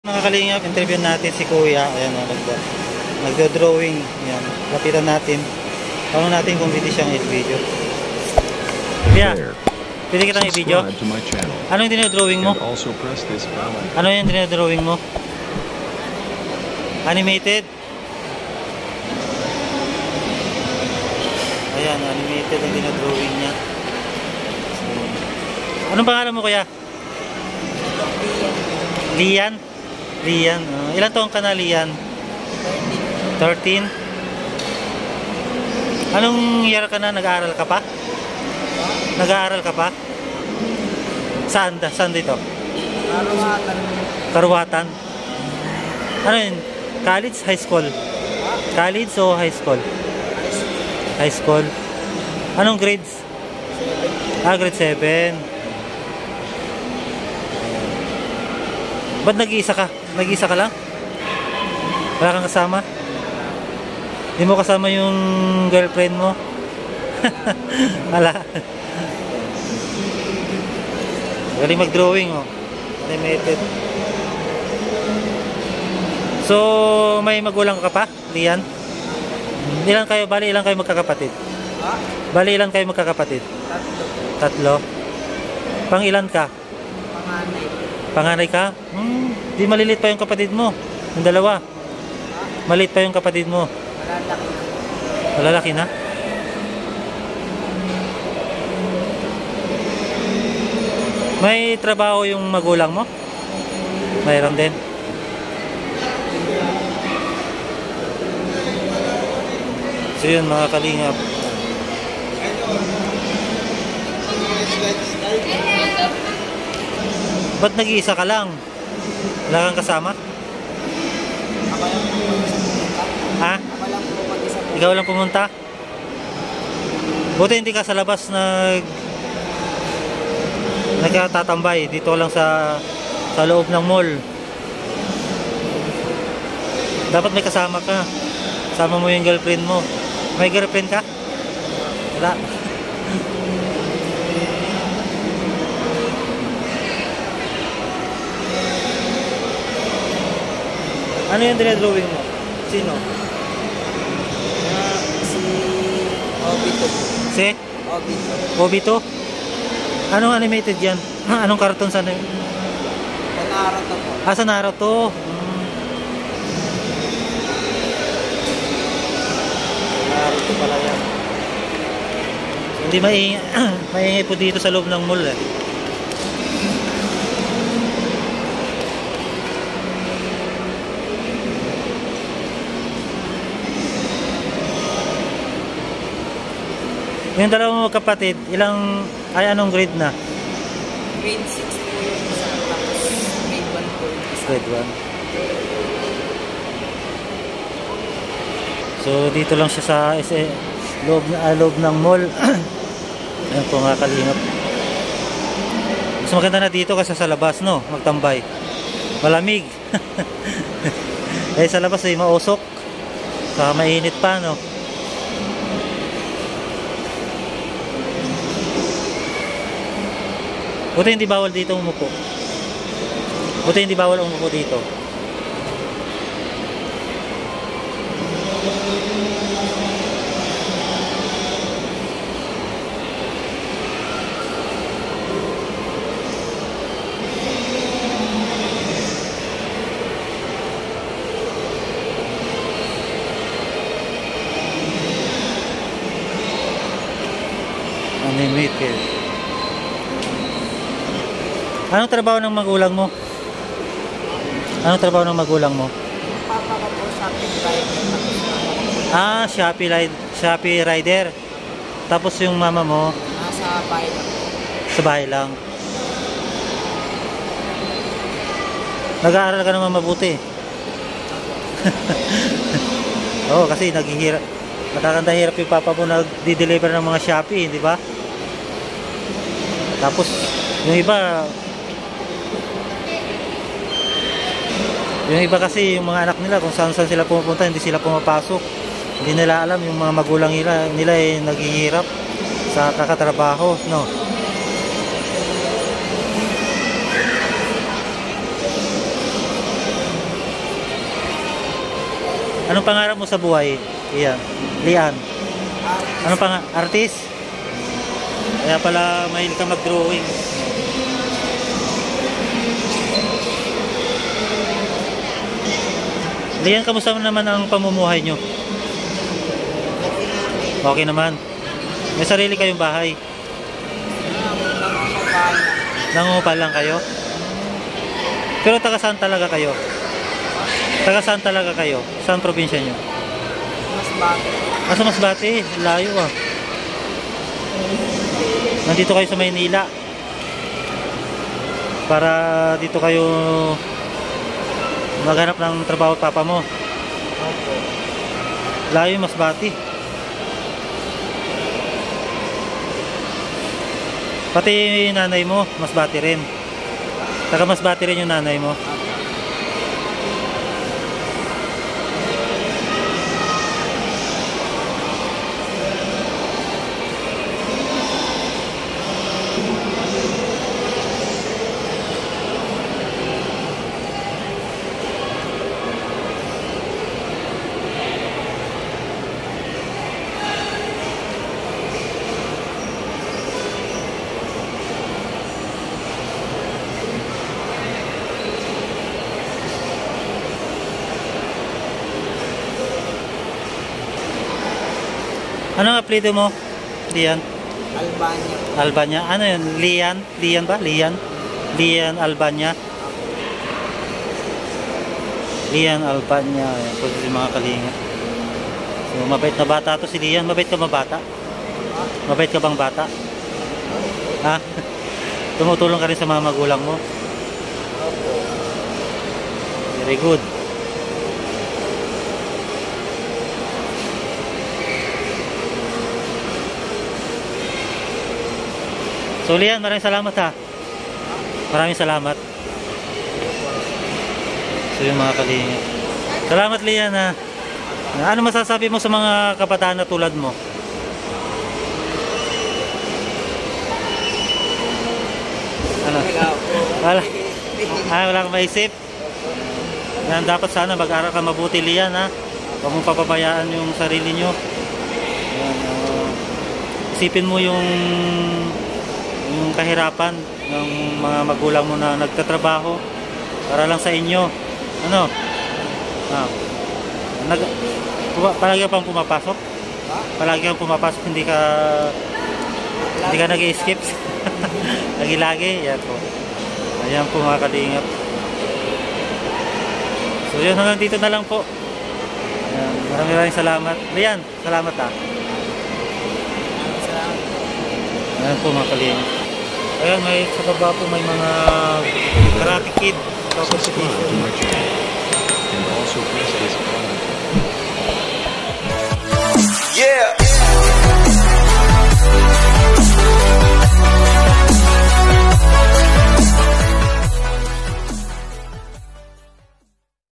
Nakakalingap, interview natin si Kuya. Ayan o, nagdo-drawing. Ayan, lapitan natin. Tanong natin kung pwede siyang i-video. Kuya, pwede kitang i-video? Ano yung dinodrawing mo? Ano yung dinodrawing mo? Animated? Ayan, animated ang dinodrawing niya. Anong pangalan mo, Kuya? Lian? Lian. Ilan taong ka na, Lian? 13. Anong year ka na? Nag-aaral ka pa? Nag-aaral ka pa? Saan dito? Karuwatan. Karuwatan. Ano yun? College? High school? College o high school? High school. Anong grades? Grade 7. Ba't nag-iisa ka? Nag-iisa ka lang? Wala kang kasama? Hindi mo kasama yung girlfriend mo? Wala. Galing mag-drawing, oh. Animated. So, may magulang ka pa, Lian? Ilan kayo? Bali, ilan kayo magkakapatid? Bali, ilan kayo magkakapatid? Tatlo. Pang ilan ka? Panganay. Panganay ka? Di malilit pa yung kapatid mo. Yung dalawa. Maliit pa yung kapatid mo. Malalaki na. Malalaki na? May trabaho yung magulang mo? Mayroon din. So yun, mga kalingap. Ba't nag-iisa ka lang? Wala kang kasama? Ako lang po mag-isa. Ha? Ako lang po mag-isa. Ikaw lang pumunta? Buti hindi ka sa labas nagtatatambay dito lang sa loob ng mall. Dapat may kasama ka. Kasama mo yung girlfriend mo. May girlfriend ka? Wala. Ano yung dinadrawing mo? Sino? Si Obito. Si? Obito. Obito? Anong animated yan? Anong cartoon sa Sa Naruto po. sa Naruto. Naruto pala yan. Hindi maingay po dito sa loob ng mall eh. Yung dalawang magkapatid, anong grade na? Grade 6 po yung isa. Tapos grade 1 po yung isa. Grade 1. So dito lang siya sa loob ng mall. Ayan po mga kalingap. Mas maganda na dito kasi sa labas, no? Magtambay. Malamig. Eh sa labas ay mausok. Saka mainit pa, no? Buti hindi bawal dito umupo. Buti hindi bawal umupo dito. Animated. Anong trabaho ng magulang mo? Anong trabaho ng magulang mo? Papa ko po Shopee driver. Shopee rider. Tapos yung mama mo Nasa bahay lang. sa bahay lang. Nag-aaral ka naman mabuti. Oo, kasi nakakanta hirap yung papa mo nag-deliver ng mga Shopee, di ba? Tapos yung iba kasi yung mga anak nila kung saan sila pumupunta hindi sila pumapasok, hindi nila alam yung mga magulang nila ay naghihirap sa kakatrabaho, no? Anong pangarap mo sa buhay? Iyan. Lian. Anong artist? Kaya pala mahilig ka mag-drawing. Lian, kamusta naman ang pamumuhay nyo? Okay naman. May sarili kayong bahay? Nangungupal lang kayo? Pero taga saan talaga kayo? Taga saan talaga kayo? Saan probinsya nyo? Masbate. Asa Masbate? Layo ah. Nandito kayo sa Maynila. Para dito kayo maghanap ng trabaho at papa mo. Layo Masbate. Pati nanay mo, Masbate rin. Taga Masbate rin yung nanay mo. Anong apelyido mo? Lian? Albania. Albania? Ano yun? Lian? Lian ba? Lian? Lian Albania? Lian Albania. Ayan po si mga kalinga. So, mabait na bata to si Lian. Mabait ka ba bata? Mabait ka bang bata? Ha? Tumutulong ka rin sa mga magulang mo? Very good. So Lian, maraming salamat ha. Maraming salamat. So yung mga kalinga. Salamat Lian ha. Ano masasabi mo sa mga kabataan na tulad mo? Ano? Wala. Wala kang maisip? Yan, dapat sana mag-aral ka mabuti Lian ha. Huwag mong papabayaan yung sarili nyo. Yan, isipin mo yung kahirapan ng mga magulang mo na nagtatrabaho para lang sa inyo. Ano? Palagi ka pang pumapasok? Palagi kang pumapasok, hindi ka nag-escape. Lagi-lagi. Yan po. Ayan po mga kalingap. So yun, hanggang dito na lang po. Ayan, maraming salamat. Lian, salamat ha. Ayan po mga kalingap. Ayan, may sa baba po may mga Karate Kid competition. Yeah.